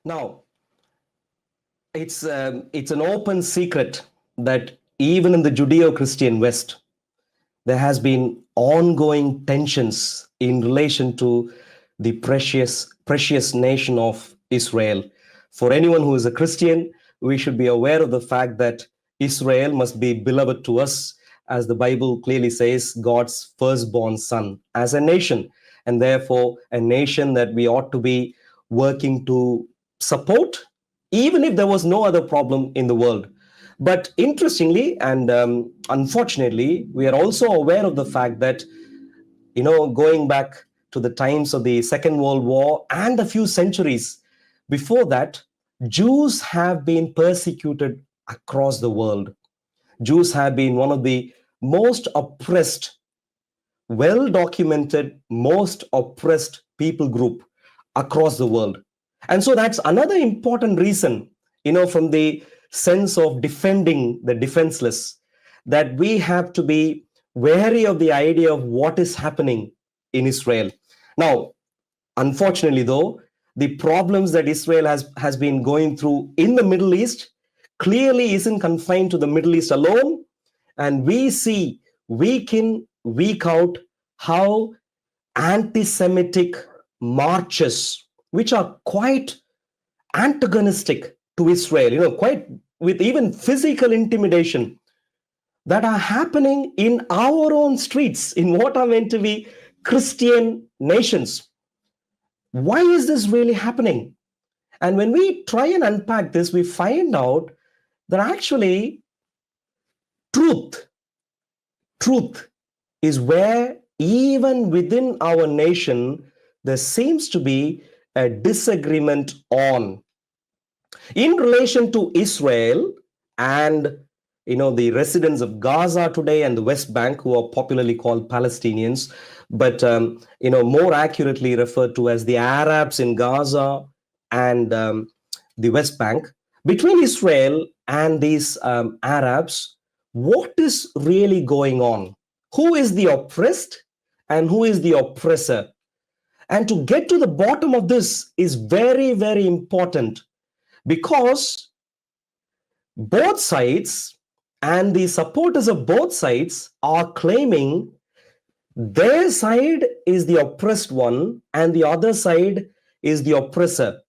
Now, it's an open secret that even in the Judeo-Christian West, there has been ongoing tensions in relation to the precious nation of Israel. For anyone who is a Christian, we should be aware of the fact that Israel must be beloved to us, as the Bible clearly says, God's firstborn son, as a nation, and therefore a nation that we ought to be working to support, even if there was no other problem in the world. But interestingly and unfortunately, we are also aware of the fact that, going back to the times of the Second World War and a few centuries before that, Jews have been persecuted across the world. Jews have been one of the most oppressed, well-documented, most oppressed people group across the world. And so that's another important reason, from the sense of defending the defenseless, that we have to be wary of the idea of what is happening in Israel. Now, unfortunately, though, the problems that Israel has been going through in the Middle East clearly isn't confined to the Middle East alone. And we see week in, week out, how anti-Semitic marches, which are quite antagonistic to Israel, quite with even physical intimidation, that are happening in our own streets, in what are meant to be Christian nations. Why is this really happening? And when we try and unpack this, we find out that actually truth is where, even within our nation, there seems to be a disagreement on. In relation to Israel and the residents of Gaza today and the West Bank, who are popularly called Palestinians, but more accurately referred to as the Arabs in Gaza and the West Bank, between Israel and these Arabs, what is really going on? Who is the oppressed and who is the oppressor? And to get to the bottom of this is very, very important, because both sides and the supporters of both sides are claiming their side is the oppressed one and the other side is the oppressor.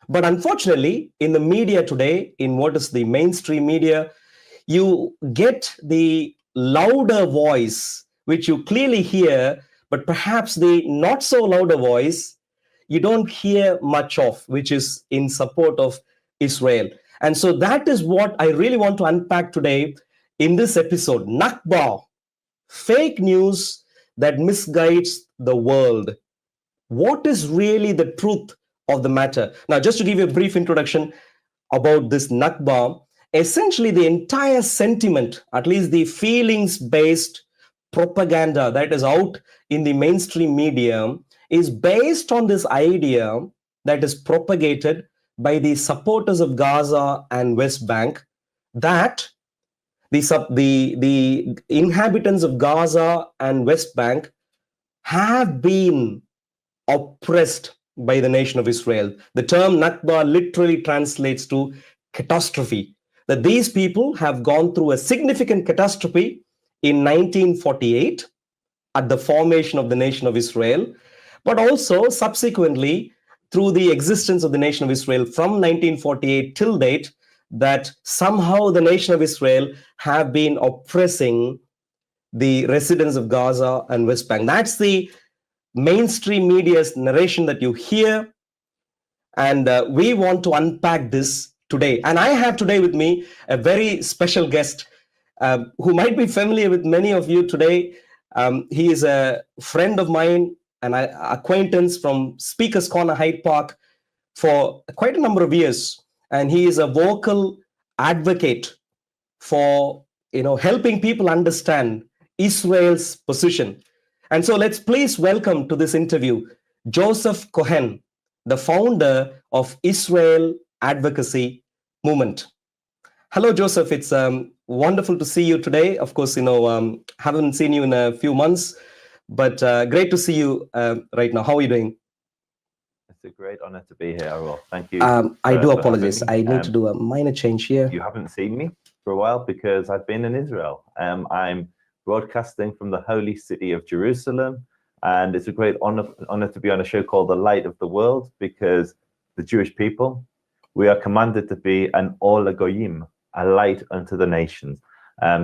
But unfortunately, in the media today, in what is the mainstream media, you get the louder voice, which you clearly hear, but perhaps the not so louder voice you don't hear much of, which is in support of Israel. And so that is what I really want to unpack today in this episode. Nakba, fake news that misguides the world. What is really the truth of the matter? Now, just to give you a brief introduction about this Nakba, essentially the entire sentiment, at least the feelings-based propaganda that is out in the mainstream media, is based on this idea that is propagated by the supporters of Gaza and West Bank, that the inhabitants of Gaza and West Bank have been oppressed by the nation of Israel. The term Nakba literally translates to catastrophe, that these people have gone through a significant catastrophe in 1948 at the formation of the nation of Israel, but also subsequently through the existence of the nation of Israel from 1948 till date, that somehow the nation of Israel have been oppressing the residents of Gaza and West Bank. That's the mainstream media's narration that you hear. And we want to unpack this today. And I have today with me a very special guest who might be familiar with many of you today. He is a friend of mine, an acquaintance from Speaker's Corner, Hyde Park, for quite a number of years. And he is a vocal advocate for helping people understand Israel's position. And so let's please welcome to this interview Joseph Cohen, the founder of Israel Advocacy Movement. Hello, Joseph. It's wonderful to see you today. Of course, haven't seen you in a few months, but great to see you right now. How are you doing? It's a great honor to be here, Errol. Thank you. I do apologize. I need to do a minor change here. You haven't seen me for a while because I've been in Israel. I'm broadcasting from the holy city of Jerusalem, and it's a great honor to be on a show called The Light of the World, because the Jewish people, we are commanded to be an Or LaGoyim, a light unto the nations.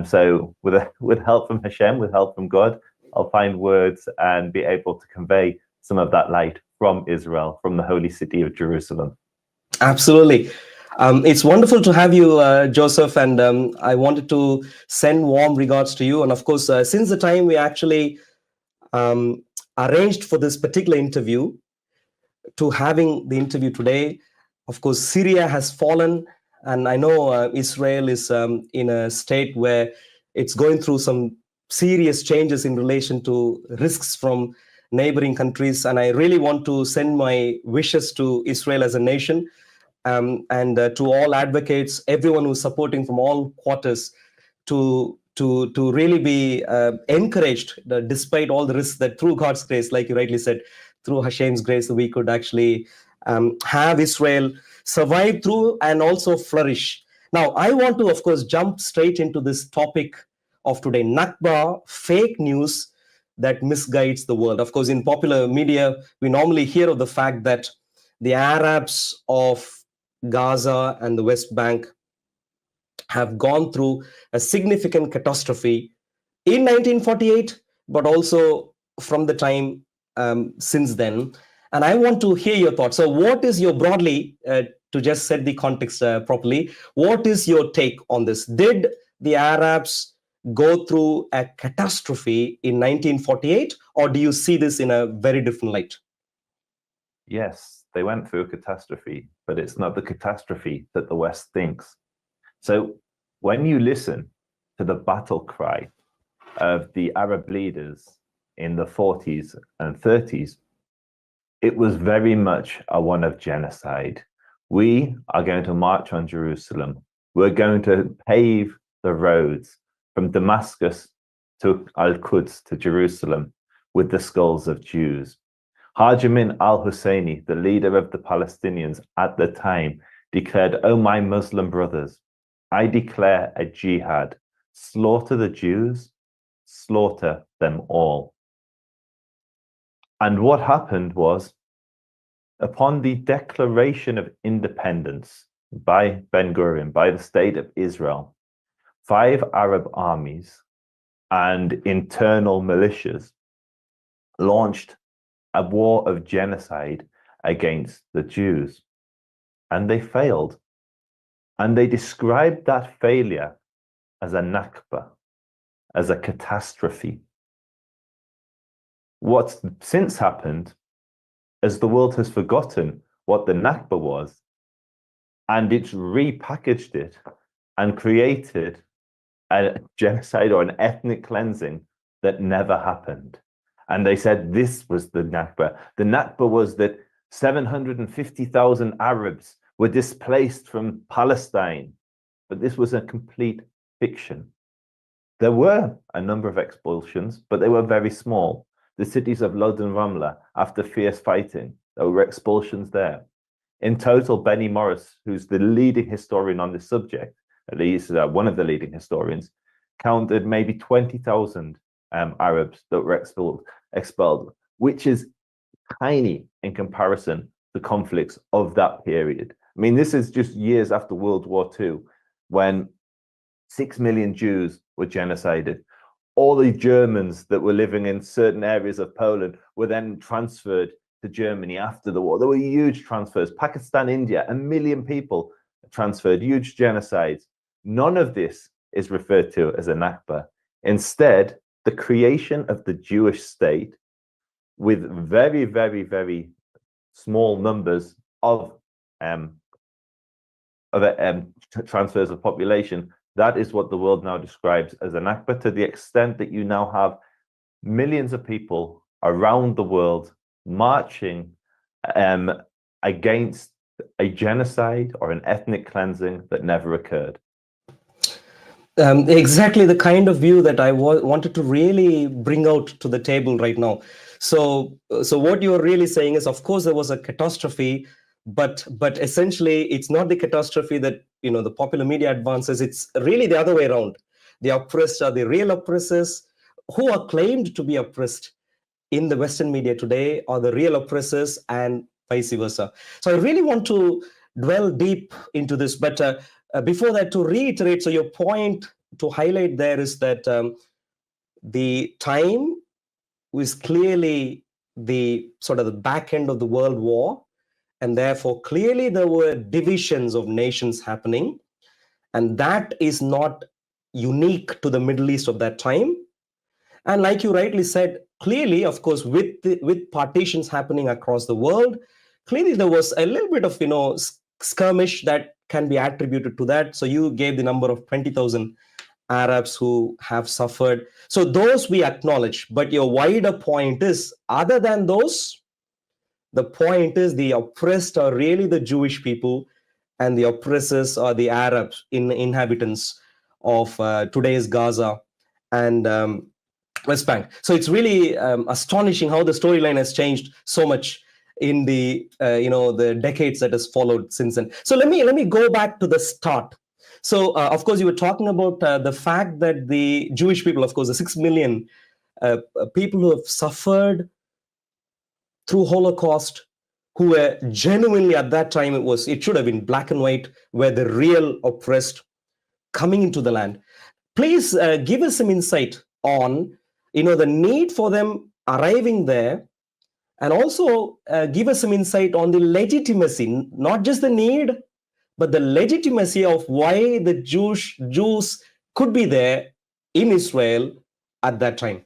So with help from Hashem, with help from God, I'll find words and be able to convey some of that light from Israel, from the holy city of Jerusalem. Absolutely. It's wonderful to have you, Joseph, and I wanted to send warm regards to you. And of course, since the time we actually arranged for this particular interview to having the interview today, of course, Syria has fallen, and I know Israel is in a state where it's going through some serious changes in relation to risks from neighboring countries. And I really want to send my wishes to Israel as a nation, and to all advocates, everyone who's supporting from all quarters, to really be encouraged, despite all the risks, that through God's grace, like you rightly said, through Hashem's grace, we could actually have Israel survive through and also flourish. Now, I want to, of course, jump straight into this topic of today: Nakba, fake news that misguides the world. Of course, in popular media, we normally hear of the fact that the Arabs of Gaza and the West Bank have gone through a significant catastrophe in 1948, but also from the time since then. And I want to hear your thoughts. So what is your broadly, to just set the context properly, what is your take on this? Did the Arabs go through a catastrophe in 1948, or do you see this in a very different light? Yes, they went through a catastrophe, but it's not the catastrophe that the West thinks. So when you listen to the battle cry of the Arab leaders in the 40s and 30s, it was very much a one of genocide. We are going to march on Jerusalem. We're going to pave the roads from Damascus to Al-Quds to Jerusalem with the skulls of Jews. Hajamin al-Husseini, the leader of the Palestinians at the time, declared, "Oh, my Muslim brothers, I declare a jihad. Slaughter the Jews, slaughter them all." And what happened was, upon the declaration of independence by Ben-Gurion, by the state of Israel, 5 Arab armies and internal militias launched a war of genocide against the Jews. And they failed. And they described that failure as a Nakba, as a catastrophe. What's since happened, as the world has forgotten what the Nakba was, and it's repackaged it and created a genocide or an ethnic cleansing that never happened. And they said this was the Nakba. The Nakba was that 750,000 Arabs were displaced from Palestine, but this was a complete fiction. There were a number of expulsions, but they were very small. The cities of Lod and Ramla, after fierce fighting, there were expulsions there. In total, Benny Morris, who's the leading historian on this subject, at least one of the leading historians, counted maybe 20,000 Arabs that were expelled, which is tiny in comparison to conflicts of that period. I mean, this is just years after World War II, when 6 million Jews were genocided. All the Germans that were living in certain areas of Poland were then transferred to Germany after the war. There were huge transfers. Pakistan, India, 1 million people transferred, huge genocides. None of this is referred to as a Nakba. Instead, the creation of the Jewish state with very, very, very small numbers of transfers of population That is what the world now describes as a Nakba, to the extent that you now have millions of people around the world marching against a genocide or an ethnic cleansing that never occurred. Exactly the kind of view that I wanted to really bring out to the table right now. So what you're really saying is, of course, there was a catastrophe, but essentially, it's not the catastrophe that the popular media advances. It's really the other way around. The oppressed are the real oppressors, who are claimed to be oppressed in the Western media today are the real oppressors, and vice versa. So I really want to dwell deep into this, but before that, to reiterate, so your point to highlight there is that the time was clearly the sort of the back end of the World War, and therefore clearly there were divisions of nations happening, and that is not unique to the Middle East of that time. And like you rightly said, clearly, of course, with partitions happening across the world, clearly there was a little bit of skirmish that can be attributed to that. So you gave the number of 20,000 Arabs who have suffered. So those we acknowledge. But your wider point is, other than those, the point is the oppressed are really the Jewish people, and the oppressors are the Arabs, inhabitants of today's Gaza and West Bank. So it's really astonishing how the storyline has changed so much in the the decades that has followed since then. So let me go back to the start. So of course you were talking about the fact that the Jewish people, of course, the 6 million people who have suffered through Holocaust, who were genuinely at that time, it should have been black and white, were the real oppressed coming into the land. Please give us some insight on the need for them arriving there, and also give us some insight on the legitimacy, not just the need, but the legitimacy of why the Jews could be there in Israel at that time.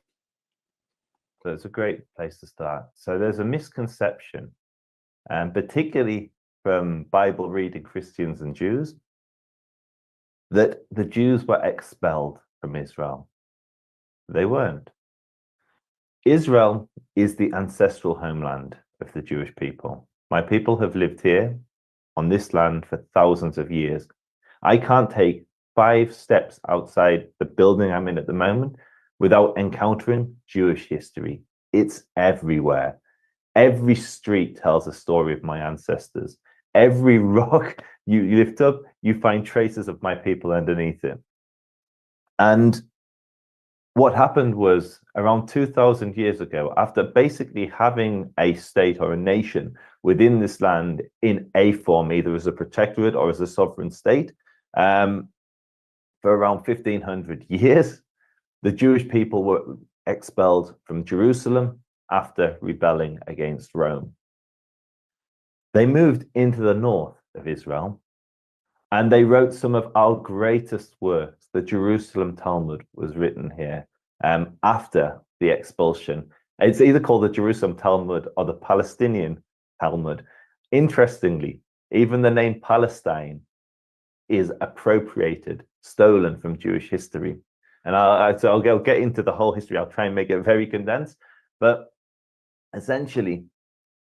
So it's a great place to start. So there's a misconception, and particularly from Bible reading Christians and Jews, that the Jews were expelled from Israel. They weren't. Israel is the ancestral homeland of the Jewish people. My people have lived here on this land for thousands of years. I can't take 5 steps outside the building I'm in at the moment without encountering Jewish history. It's everywhere. Every street tells a story of my ancestors. Every rock you lift up, you find traces of my people underneath it. And what happened was, around 2,000 years ago, after basically having a state or a nation within this land in a form, either as a protectorate or as a sovereign state, for around 1,500 years, the Jewish people were expelled from Jerusalem after rebelling against Rome. They moved into the north of Israel, and they wrote some of our greatest works. The Jerusalem Talmud was written here after the expulsion. It's either called the Jerusalem Talmud or the Palestinian Talmud. Interestingly, even the name Palestine is appropriated, stolen from Jewish history. And I'll get into the whole history. I'll try and make it very condensed. But essentially,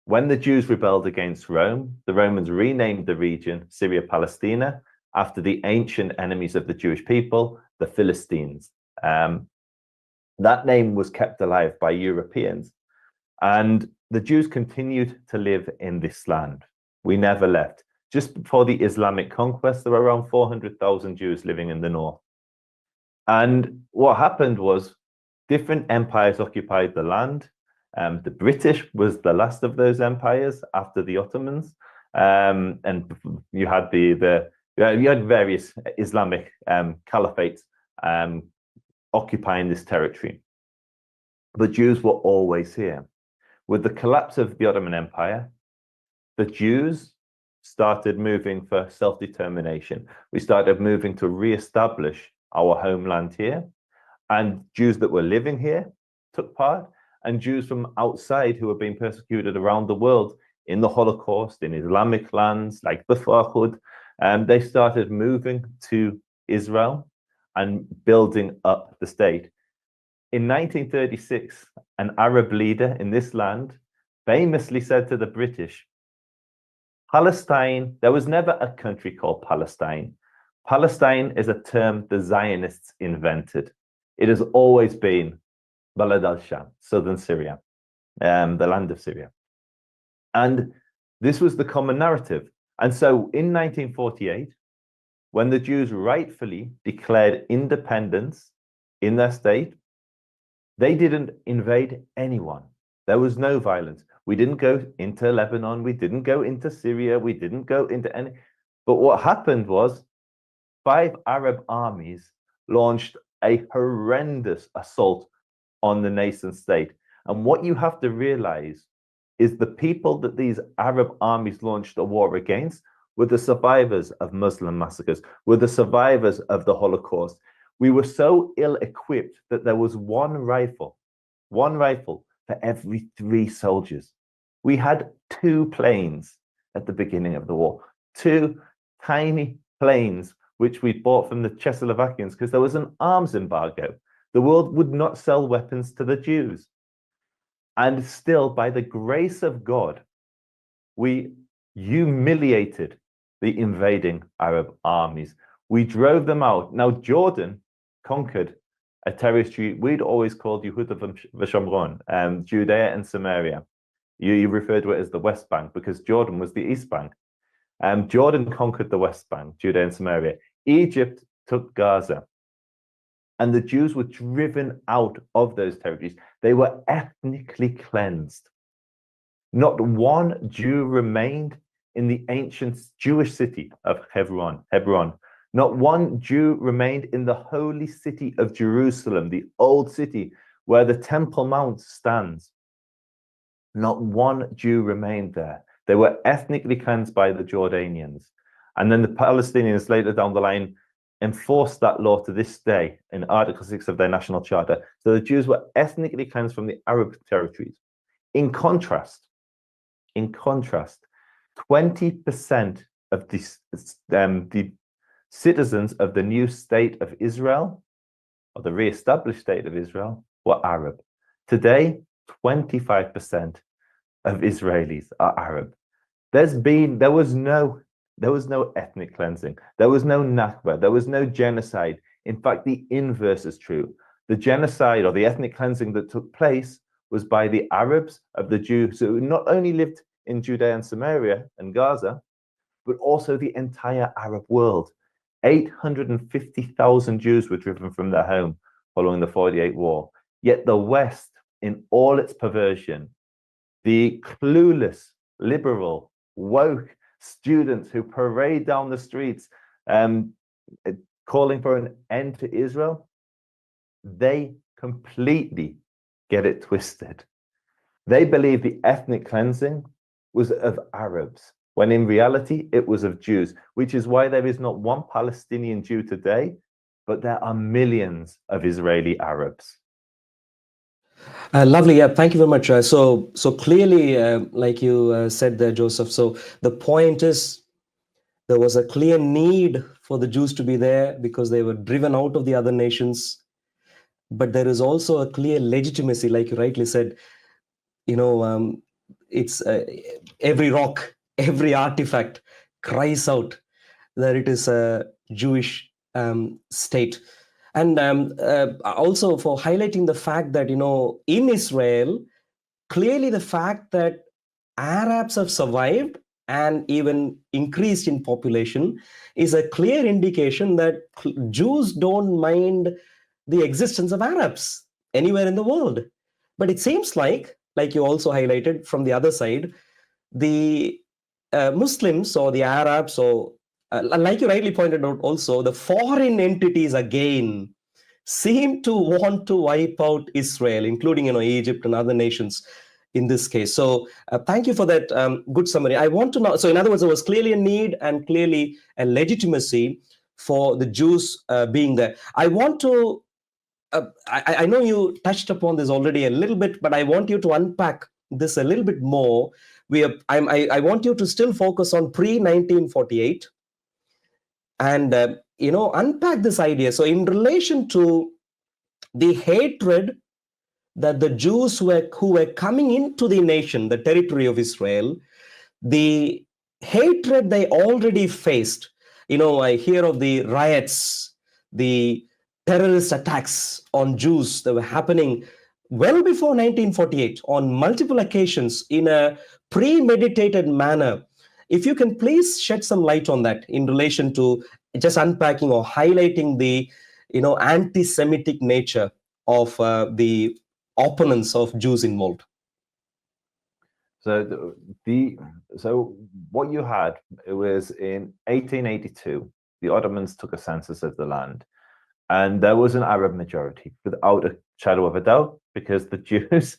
when the Jews rebelled against Rome, the Romans renamed the region Syria Palestina after the ancient enemies of the Jewish people, the Philistines. That name was kept alive by Europeans. And the Jews continued to live in this land. We never left. Just before the Islamic conquest, there were around 400,000 Jews living in the north. And what happened was, different empires occupied the land. The British was the last of those empires after the Ottomans, and you had you had various Islamic caliphates occupying this territory. The Jews were always here. With the collapse of the Ottoman Empire, the Jews started moving for self-determination. We started moving to re-establish our homeland here, and Jews that were living here took part, and Jews from outside who were being persecuted around the world in the Holocaust, in Islamic lands like the Farhud, they started moving to Israel and building up the state. In 1936, an Arab leader in this land famously said to the British, Palestine, there was never a country called Palestine. Palestine is a term the Zionists invented. It has always been Balad al-Sham, southern Syria, the land of Syria. And this was the common narrative. And so in 1948, when the Jews rightfully declared independence in their state, they didn't invade anyone. There was no violence. We didn't go into Lebanon. We didn't go into Syria. We didn't go into any. But what happened was 5 Arab armies launched a horrendous assault on the nation state. And what you have to realize is the people that these Arab armies launched a war against were the survivors of Muslim massacres, were the survivors of the Holocaust. We were so ill-equipped that there was one rifle for every 3 soldiers. We had 2 planes at the beginning of the war, 2 tiny planes, which we bought from the Czechoslovakians because there was an arms embargo. The world would not sell weapons to the Jews. And still, by the grace of God, we humiliated the invading Arab armies. We drove them out. Now, Jordan conquered a territory we'd always called Yehuda v'Shomron, Judea and Samaria. You referred to it as the West Bank because Jordan was the East Bank. Jordan conquered the West Bank, Judea and Samaria. Egypt took Gaza. And the Jews were driven out of those territories. They were ethnically cleansed. Not one Jew remained in the ancient Jewish city of Hebron. Not one Jew remained in the holy city of Jerusalem, the old city where the Temple Mount stands. Not one Jew remained there. They were ethnically cleansed by the Jordanians. And then the Palestinians later down the line enforced that law to this day in Article 6 of their national charter. So the Jews were ethnically cleansed from the Arab territories. In contrast, 20% of the citizens of the new state of Israel, or the re-established state of Israel, were Arab. Today, 25% of Israelis are Arab. There was no ethnic cleansing. There was no Nakba. There was no genocide. In fact, the inverse is true. The genocide or the ethnic cleansing that took place was by the Arabs of the Jews who not only lived in Judea and Samaria and Gaza, but also the entire Arab world. 850,000 Jews were driven from their home following the 48 war. Yet the West, in all its perversion, the clueless, liberal, woke students who parade down the streets calling for an end to Israel, they completely get it twisted. They believe the ethnic cleansing was of Arabs, when in reality it was of Jews, which is why there is not one Palestinian Jew today, but there are millions of Israeli Arabs. Lovely. Yeah, thank you very much. So clearly, like you said there, Joseph, so the point is there was a clear need for the Jews to be there because they were driven out of the other nations. But there is also a clear legitimacy, like you rightly said, it's every rock, every artifact cries out that it is a Jewish state. And also for highlighting the fact that, in Israel, clearly the fact that Arabs have survived and even increased in population is a clear indication that Jews don't mind the existence of Arabs anywhere in the world. But it seems like you also highlighted from the other side, the Muslims or the Arabs, or like you rightly pointed out also, the foreign entities again seem to want to wipe out Israel, including Egypt and other nations in this case. So thank you for that good summary. I want to know, so in other words, there was clearly a need and clearly a legitimacy for the Jews being there. I want to, I know you touched upon this already a little bit, but I want you to unpack this a little bit more. I want you to still focus on pre-1948. and unpack this idea. So in relation to the hatred that the Jews who were coming into the nation, the territory of Israel, the hatred they already faced. I hear of the riots, the terrorist attacks on Jews that were happening well before 1948 on multiple occasions in a premeditated manner. If you can please shed some light on that in relation to just unpacking or highlighting the anti-Semitic nature of the opponents of Jews involved. So so what you had, it was in 1882, the Ottomans took a census of the land, and there was an Arab majority without a shadow of a doubt, because the Jews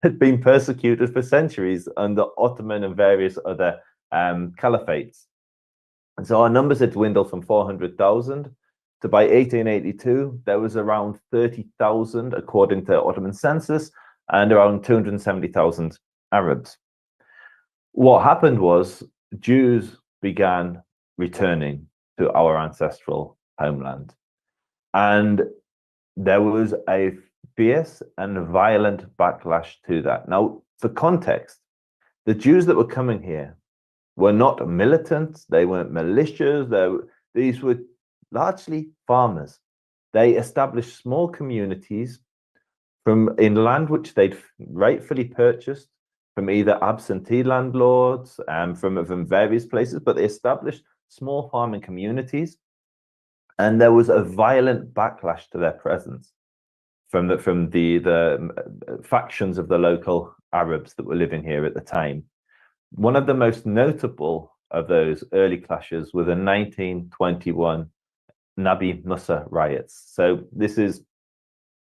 had been persecuted for centuries under Ottoman and various other caliphates. And so our numbers had dwindled from 400,000 to, by 1882, there was around 30,000 according to Ottoman census, and around 270,000 Arabs. What happened was Jews began returning to our ancestral homeland, and there was a fierce and violent backlash to that. Now, for context, the Jews that were coming here were not militants, they weren't militias, these were largely farmers. They established small communities in land which they'd rightfully purchased from either absentee landlords and from various places, but they established small farming communities, and there was a violent backlash to their presence from the factions of the local Arabs that were living here at the time. One of the most notable of those early clashes were the 1921 Nabi Musa riots. So this is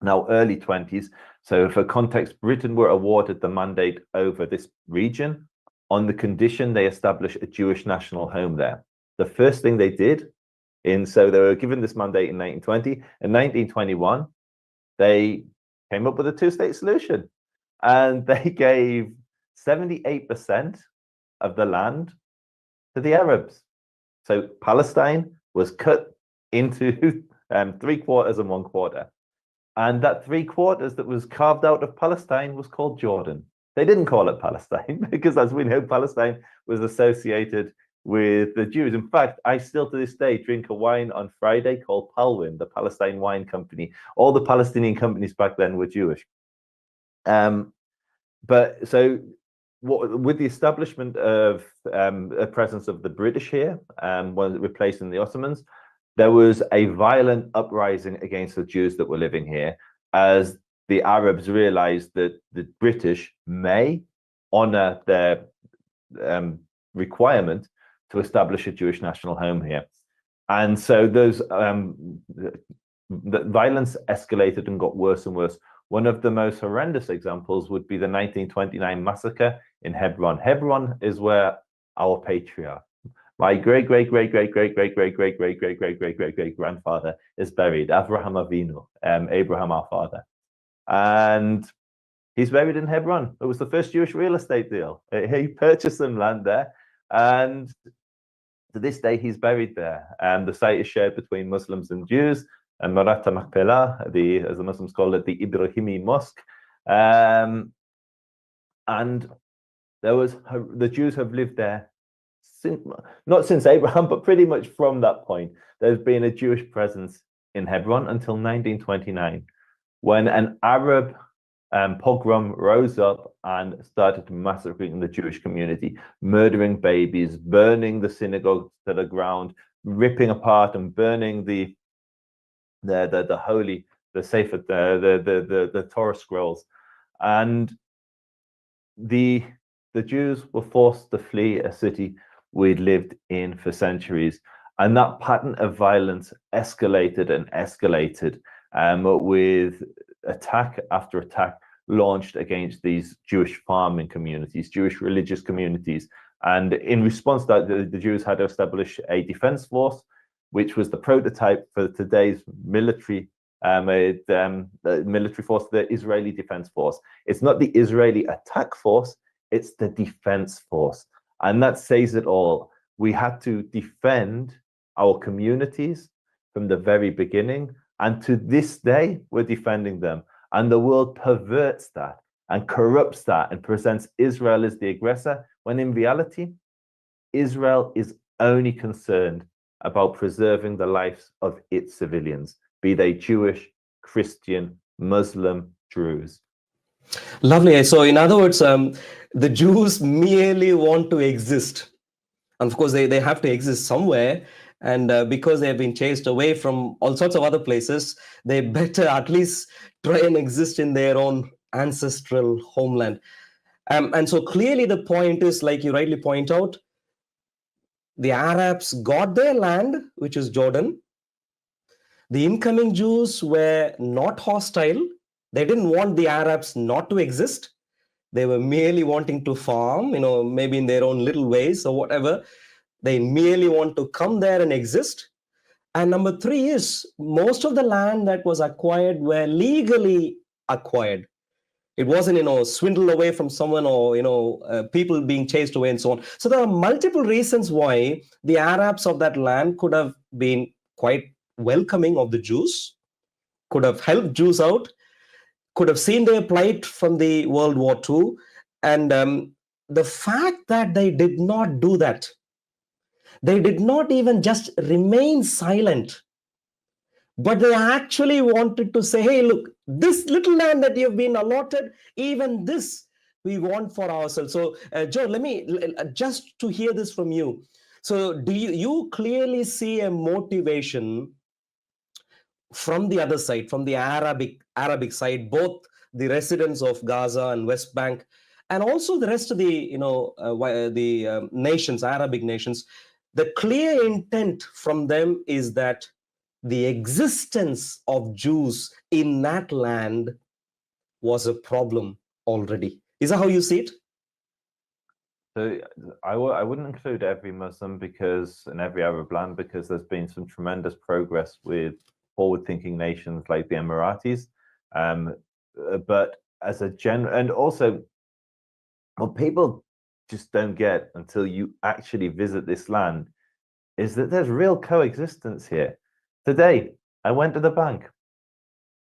now early 20s. So for context, Britain were awarded the mandate over this region on the condition they establish a Jewish national home there. The first thing they did, so they were given this mandate in 1920. In 1921, they came up with a two-state solution, and they gave 78% of the land to the Arabs. So Palestine was cut into 3/4 and 1/4. And that 3/4 that was carved out of Palestine was called Jordan. They didn't call it Palestine because, as we know, Palestine was associated with the Jews. In fact, I still to this day drink a wine on Friday called Palwin, the Palestine Wine Company. All the Palestinian companies back then were Jewish. But so with the establishment of a presence of the British here, when replacing the Ottomans, there was a violent uprising against the Jews that were living here, as the Arabs realized that the British may honor their requirement to establish a Jewish national home here. And so the violence escalated and got worse and worse. One of the most horrendous examples would be the 1929 massacre in Hebron. Hebron is where our patriarch, my great grandfather, is buried, Avraham Avinu, Abraham our father. And he's buried in Hebron. It was the first Jewish real estate deal. He purchased some land there, and to this day he's buried there. And the site is shared between Muslims and Jews. And Marat Makpela, as the Muslims call it, the Ibrahimi Mosque. And the Jews have lived there not since Abraham, but pretty much from that point. There's been a Jewish presence in Hebron until 1929, when an Arab pogrom rose up and started massacring the Jewish community, murdering babies, burning the synagogues to the ground, ripping apart and burning the holy, the Sefer, the Torah scrolls. And the Jews were forced to flee a city we'd lived in for centuries. And that pattern of violence escalated and escalated, with attack after attack launched against these Jewish farming communities, Jewish religious communities. And in response to that, the Jews had to establish a defense force, which was the prototype for today's military force, the Israeli Defense Force. It's not the Israeli attack force, it's the defense force. And that says it all. We had to defend our communities from the very beginning. And to this day, we're defending them. And the world perverts that and corrupts that and presents Israel as the aggressor, when in reality, Israel is only concerned about preserving the lives of its civilians, be they Jewish, Christian, Muslim, Druze. Lovely. So, in other words, the Jews merely want to exist. And of course, they have to exist somewhere. And because they have been chased away from all sorts of other places, they better at least try and exist in their own ancestral homeland. And so clearly the point is, like you rightly point out, the Arabs got their land, which is Jordan. The incoming Jews were not hostile. They didn't want the Arabs not to exist. They were merely wanting to farm, maybe in their own little ways or whatever. They merely want to come there and exist. And number three is, most of the land that was acquired were legally acquired. It wasn't, swindled away from someone, or, people being chased away and so on. So there are multiple reasons why the Arabs of that land could have been quite welcoming of the Jews, could have helped Jews out, could have seen their plight from the World War II. And the fact that they did not do that, they did not even just remain silent, but they actually wanted to say, hey, look, this little land that you've been allotted, even this we want for ourselves. So, Joe, let me, just to hear this from you. So do you clearly see a motivation from the other side, from the Arabic side, both the residents of Gaza and West Bank, and also the rest of the, nations, Arabic nations? The clear intent from them is that the existence of Jews in that land was a problem already. Is that how you see it? So I wouldn't include every Muslim and every Arab land, because there's been some tremendous progress with forward-thinking nations like the Emiratis. But as a general, and also what people just don't get until you actually visit this land is that there's real coexistence here. Today, I went to the bank.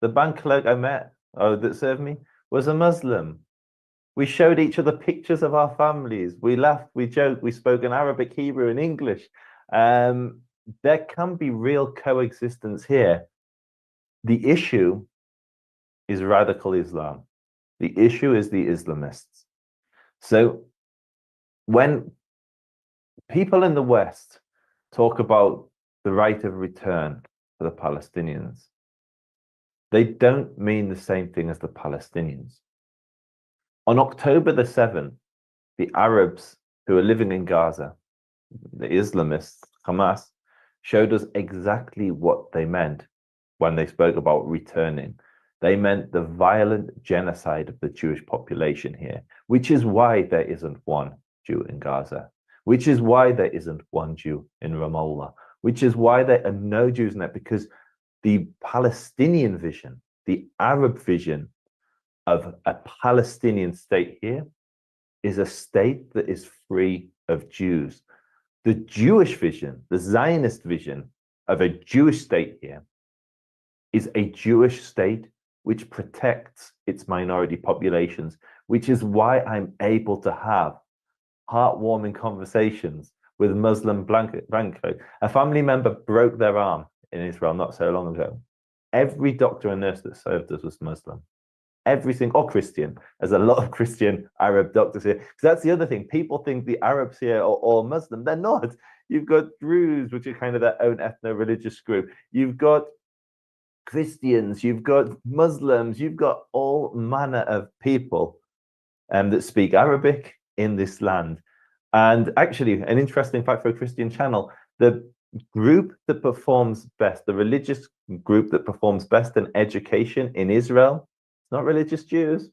The bank clerk I met, that served me, was a Muslim. We showed each other pictures of our families. We laughed, we joked, we spoke in Arabic, Hebrew, and English. There can be real coexistence here. The issue is radical Islam. The issue is the Islamists. So when people in the West talk about the right of return for the Palestinians, they don't mean the same thing as the Palestinians. On October the 7th, the Arabs who are living in Gaza, the Islamists, Hamas, showed us exactly what they meant when they spoke about returning. They meant the violent genocide of the Jewish population here, which is why there isn't one Jew in Gaza, which is why there isn't one Jew in Ramallah, which is why there are no Jews in there, because the Palestinian vision, the Arab vision of a Palestinian state here, is a state that is free of Jews. The Jewish vision, the Zionist vision of a Jewish state here, is a Jewish state which protects its minority populations, which is why I'm able to have heartwarming conversations with Muslim Blanco. A family member broke their arm in Israel not so long ago. Every doctor and nurse that served us was Muslim. Every single, or Christian. There's a lot of Christian Arab doctors here. So that's the other thing. People think the Arabs here are all Muslim. They're not. You've got Druze, which are kind of their own ethno-religious group. You've got Christians, you've got Muslims, you've got all manner of people that speak Arabic in this land. And actually, an interesting fact for a Christian channel, the group that performs best, the religious group that performs best in education in Israel, it's not religious Jews.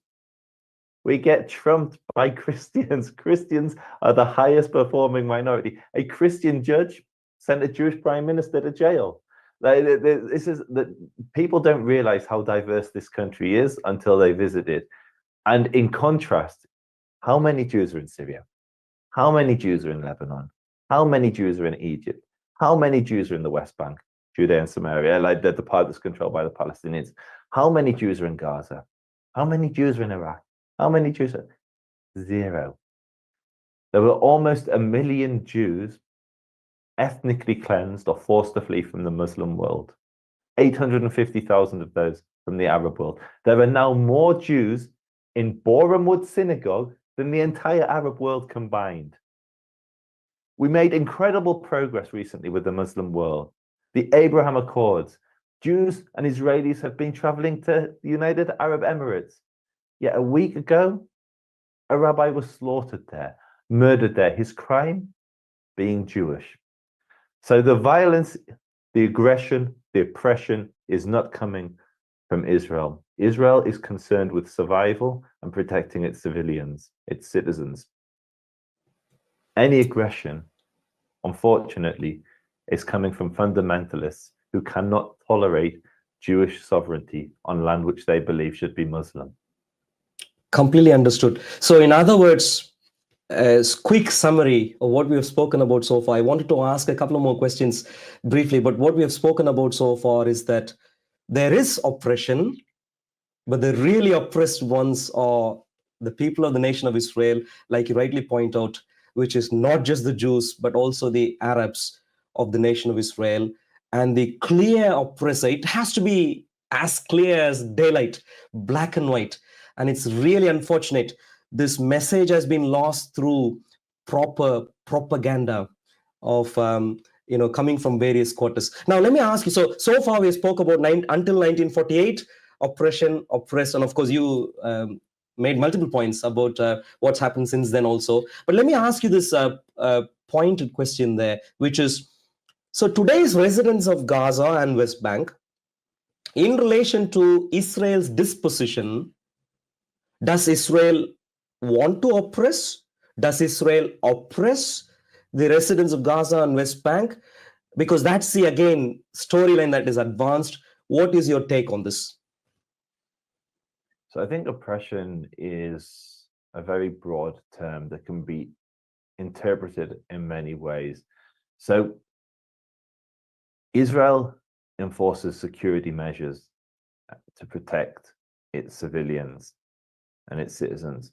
We get trumped by Christians. Christians are the highest performing minority. A Christian judge sent a Jewish prime minister to jail. This is that people don't realize how diverse this country is until they visit it. And in contrast, how many Jews are in Syria? How many Jews are in Lebanon? How many Jews are in Egypt? How many Jews are in the West Bank, Judea and Samaria, like the part that's controlled by the Palestinians? How many Jews are in Gaza? How many Jews are in Iraq? How many Jews are... Zero. There were almost 1 million Jews ethnically cleansed or forced to flee from the Muslim world. 850,000 of those from the Arab world. There are now more Jews in Borehamwood Synagogue than the entire Arab world combined. We made incredible progress recently with the Muslim world. The Abraham Accords. Jews and Israelis have been traveling to the United Arab Emirates. Yet a week ago, a rabbi was slaughtered there, murdered there. His crime? Being Jewish. So the violence, the aggression, the oppression is not coming from Israel. Israel is concerned with survival and protecting its civilians, its citizens. Any aggression, unfortunately, is coming from fundamentalists who cannot tolerate Jewish sovereignty on land which they believe should be Muslim. Completely understood. So in other words, as quick summary of what we have spoken about so far, I wanted to ask a couple of more questions briefly, but what we have spoken about so far is that there is oppression, but the really oppressed ones are the people of the nation of Israel, like you rightly point out, which is not just the Jews, but also the Arabs of the nation of Israel. And the clear oppressor, it has to be as clear as daylight, black and white. And it's really unfortunate. This message has been lost through proper propaganda of coming from various quarters. Now, let me ask you, so far we spoke about until 1948, oppression, oppressed, and of course you made multiple points about what's happened since then also. But let me ask you this pointed question there, which is, so today's residents of Gaza and West Bank, in relation to Israel's disposition, does Israel want to oppress? Does Israel oppress the residents of Gaza and West Bank? Because that's the, again, storyline that is advanced. What is your take on this? So I think oppression is a very broad term that can be interpreted in many ways. So Israel enforces security measures to protect its civilians and its citizens.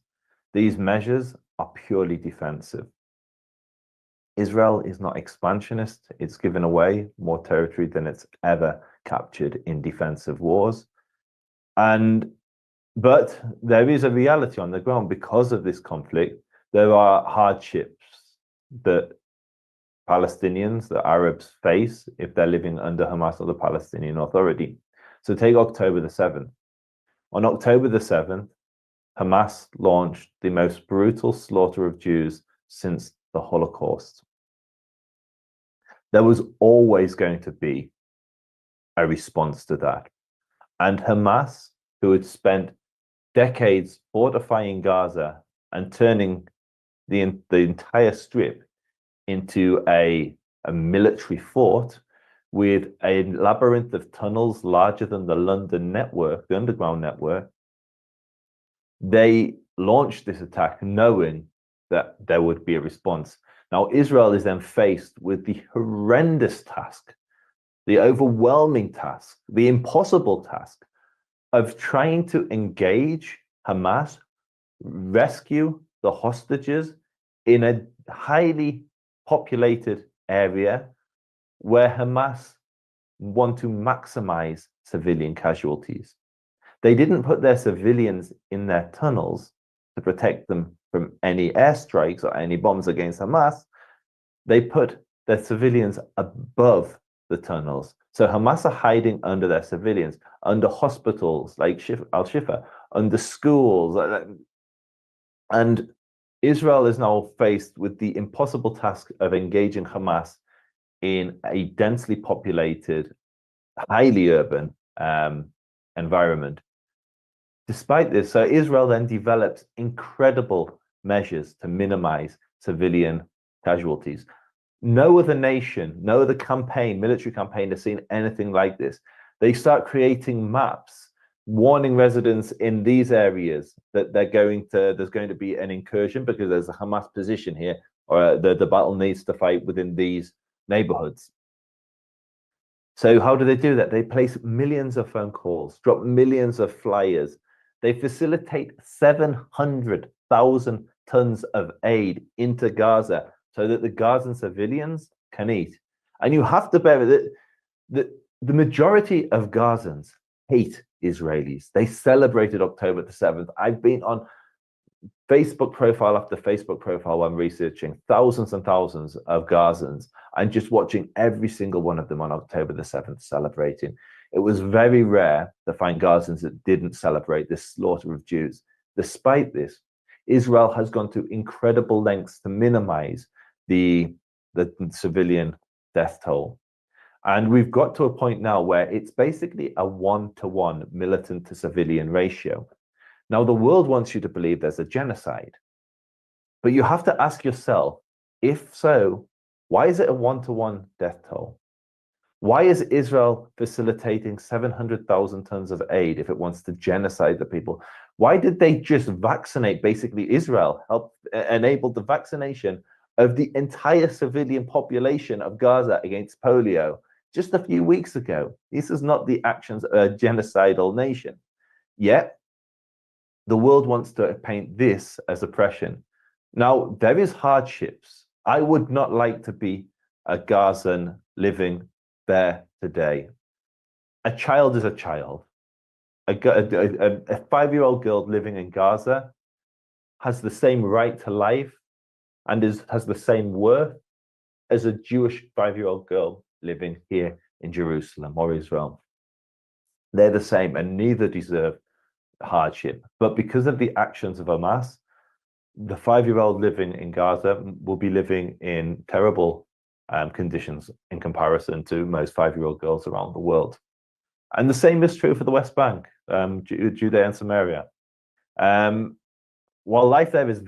These measures are purely defensive. Israel is not expansionist. It's given away more territory than it's ever captured in defensive wars. But there is a reality on the ground. Because of this conflict, there are hardships that Palestinians, the Arabs, face if they're living under Hamas or the Palestinian Authority. So take October the 7th. On October the 7th, Hamas launched the most brutal slaughter of Jews since the Holocaust. There was always going to be a response to that. And Hamas, who had spent decades fortifying Gaza and turning the entire strip into a military fort with a labyrinth of tunnels larger than the London network, the underground network, they launched this attack knowing that there would be a response. Now, Israel is then faced with the horrendous task, the overwhelming task, the impossible task of trying to engage Hamas, rescue the hostages in a highly populated area where Hamas want to maximize civilian casualties. They didn't put their civilians in their tunnels to protect them from any airstrikes or any bombs against Hamas. They put their civilians above the tunnels. So Hamas are hiding under their civilians, under hospitals like Al-Shifa, under schools. And Israel is now faced with the impossible task of engaging Hamas in a densely populated, highly urban environment. Despite this, so Israel then develops incredible measures to minimize civilian casualties. No other nation, no other campaign, military campaign has seen anything like this. They start creating maps, warning residents in these areas that there's going to be an incursion because there's a Hamas position here, or the battle needs to fight within these neighborhoods. So how do they do that? They place millions of phone calls, drop millions of flyers. They facilitate 700,000 tons of aid into Gaza so that the Gazan civilians can eat. And you have to bear that the majority of Gazans hate Israelis. They celebrated October the 7th. I've been on Facebook profile after Facebook profile when researching thousands and thousands of Gazans and just watching every single one of them on October the 7th celebrating. It was very rare to find Gazans that didn't celebrate this slaughter of Jews. Despite this, Israel has gone to incredible lengths to minimize the civilian death toll. And we've got to a point now where it's basically a 1-to-1 militant to civilian ratio. Now, the world wants you to believe there's a genocide, but you have to ask yourself, if so, why is it a 1-to-1 death toll? Why is Israel facilitating 700,000 tons of aid if it wants to genocide the people? Why did they just vaccinate, basically Israel enabled the vaccination of the entire civilian population of Gaza against polio just a few weeks ago? This is not the actions of a genocidal nation. Yet, the world wants to paint this as oppression. Now, there is hardships. I would not like to be a Gazan living there today. A child is a child. A 5-year-old girl living in Gaza has the same right to life and has the same worth as a Jewish 5-year-old girl living here in Jerusalem or Israel. They're the same, and neither deserve hardship. But because of the actions of Hamas, the 5-year-old living in Gaza will be living in terrible conditions in comparison to most 5-year-old girls around the world. And the same is true for the West Bank, Judea and Samaria. While life there is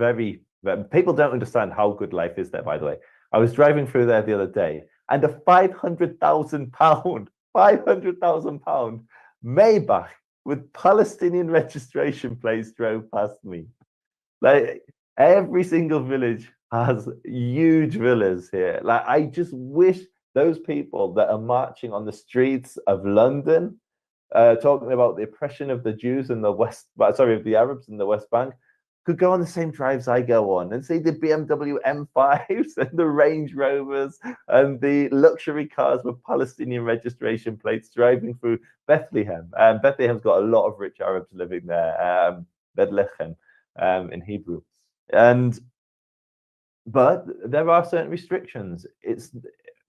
people don't understand how good life is there, by the way. I was driving through there the other day, and a £500,000 Maybach with Palestinian registration plates drove past me. Like, every single village has huge villas here. Like, I just wish those people that are marching on the streets of London, talking about the oppression of the Jews in the of the Arabs in the West Bank, could go on the same drives I go on and see the BMW M5s and the Range Rovers and the luxury cars with Palestinian registration plates driving through Bethlehem. Bethlehem's got a lot of rich Arabs living there, Bethlehem in Hebrew. But there are certain restrictions.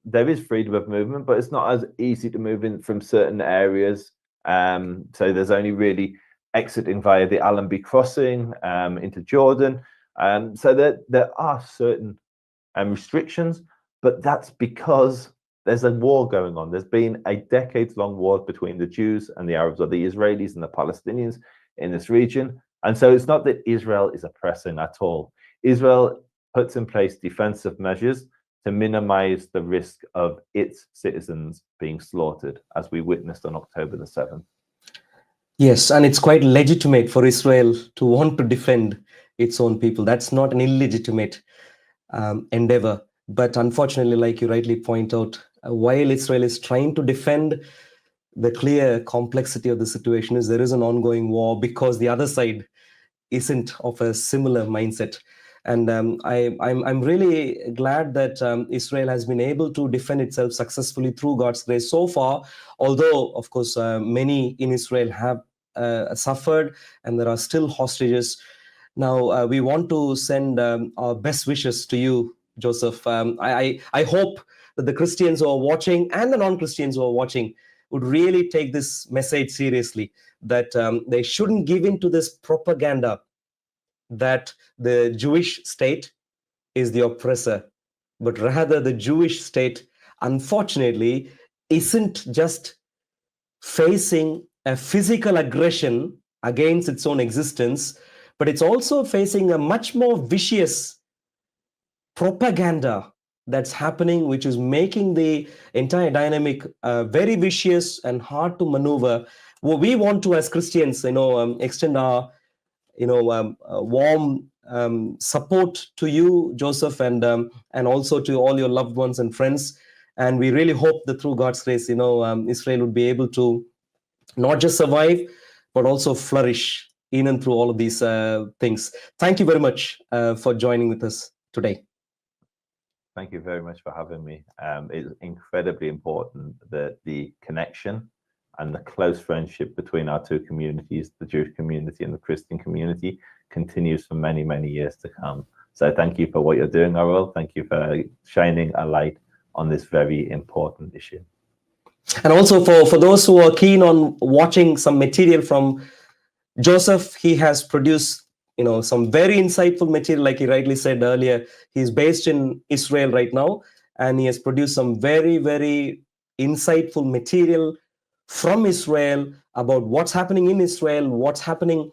There is freedom of movement, but it's not as easy to move in from certain areas. So there's only really exiting via the Allenby crossing into Jordan. So there are certain restrictions, but that's because there's a war going on. There's been a decades-long war between the Jews and the Arabs, or the Israelis and the Palestinians in this region. And so it's not that Israel is oppressing at all. Israel puts in place defensive measures to minimize the risk of its citizens being slaughtered, as we witnessed on October the 7th. Yes, and it's quite legitimate for Israel to want to defend its own people. That's not an illegitimate endeavor. But unfortunately, like you rightly point out, while Israel is trying to defend, the clear complexity of the situation is there is an ongoing war because the other side isn't of a similar mindset. And I'm really glad that Israel has been able to defend itself successfully through God's grace so far, although, of course, many in Israel have suffered and there are still hostages. Now, we want to send our best wishes to you, Joseph. I hope that the Christians who are watching and the non-Christians who are watching would really take this message seriously, that they shouldn't give in to this propaganda that the Jewish state is the oppressor, but rather the Jewish state, unfortunately, isn't just facing a physical aggression against its own existence, but it's also facing a much more vicious propaganda that's happening, which is making the entire dynamic very vicious and hard to maneuver. Well, we want to, as Christians, extend our warm support to you, Joseph, and also to all your loved ones and friends. And we really hope that through God's grace, Israel would be able to not just survive, but also flourish in and through all of these things. Thank you very much for joining with us today. Thank you very much for having me. It's incredibly important that the connection and the close friendship between our two communities, the Jewish community and the Christian community, continues for many, many years to come. So thank you for what you're doing, Arul. Thank you for shining a light on this very important issue. And also for those who are keen on watching some material from Joseph, he has produced some very insightful material. Like he rightly said earlier, he's based in Israel right now, and he has produced some very, very insightful material from Israel about what's happening in Israel, what's happening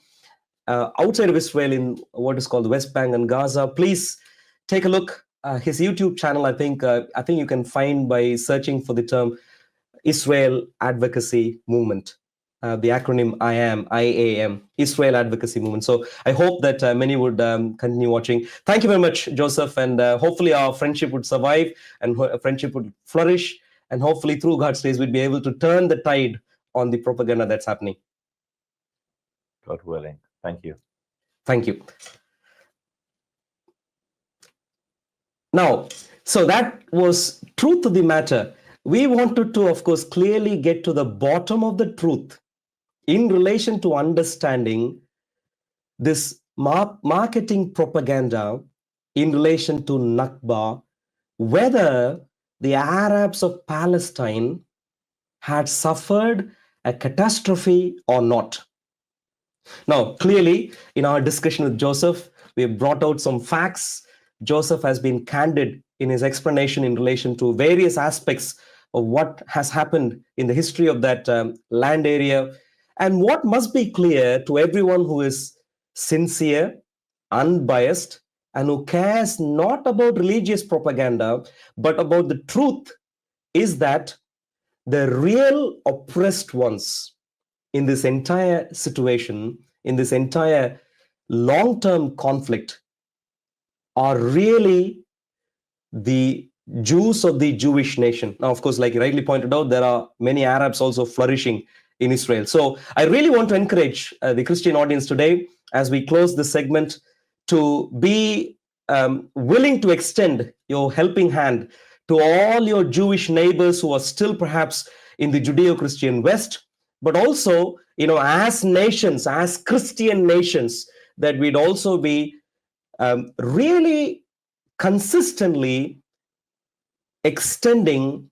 outside of Israel in what is called the West Bank and Gaza. Please take a look. His YouTube channel, I think you can find by searching for the term Israel Advocacy Movement. The acronym IAM, Israel Advocacy Movement. So I hope that many would continue watching. Thank you very much, Joseph, and hopefully our friendship would survive and friendship would flourish, and hopefully through God's grace we'd be able to turn the tide on the propaganda that's happening. God willing. Thank you. Thank you. Now, so that was truth of the matter. We wanted to, of course, clearly get to the bottom of the truth in relation to understanding this marketing propaganda in relation to Nakba, whether the Arabs of Palestine had suffered a catastrophe or not. Now, clearly, in our discussion with Joseph, we have brought out some facts. Joseph has been candid in his explanation in relation to various aspects of what has happened in the history of that land area. And what must be clear to everyone who is sincere, unbiased, and who cares not about religious propaganda, but about the truth, is that the real oppressed ones in this entire situation, in this entire long-term conflict, are really the Jews of the Jewish nation. Now, of course, like you rightly pointed out, there are many Arabs also flourishing in Israel. So I really want to encourage the Christian audience today, as we close this segment, to be willing to extend your helping hand to all your Jewish neighbors who are still perhaps in the Judeo-Christian West, but also, as nations, as Christian nations, that we'd also be really consistently extending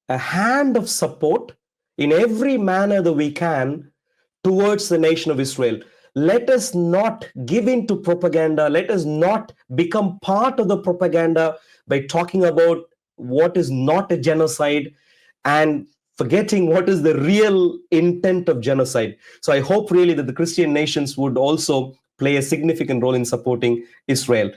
a hand of support in every manner that we can towards the nation of Israel. Let us not give in to propaganda. Let us not become part of the propaganda by talking about what is not a genocide and forgetting what is the real intent of genocide. So I hope really that the Christian nations would also play a significant role in supporting Israel.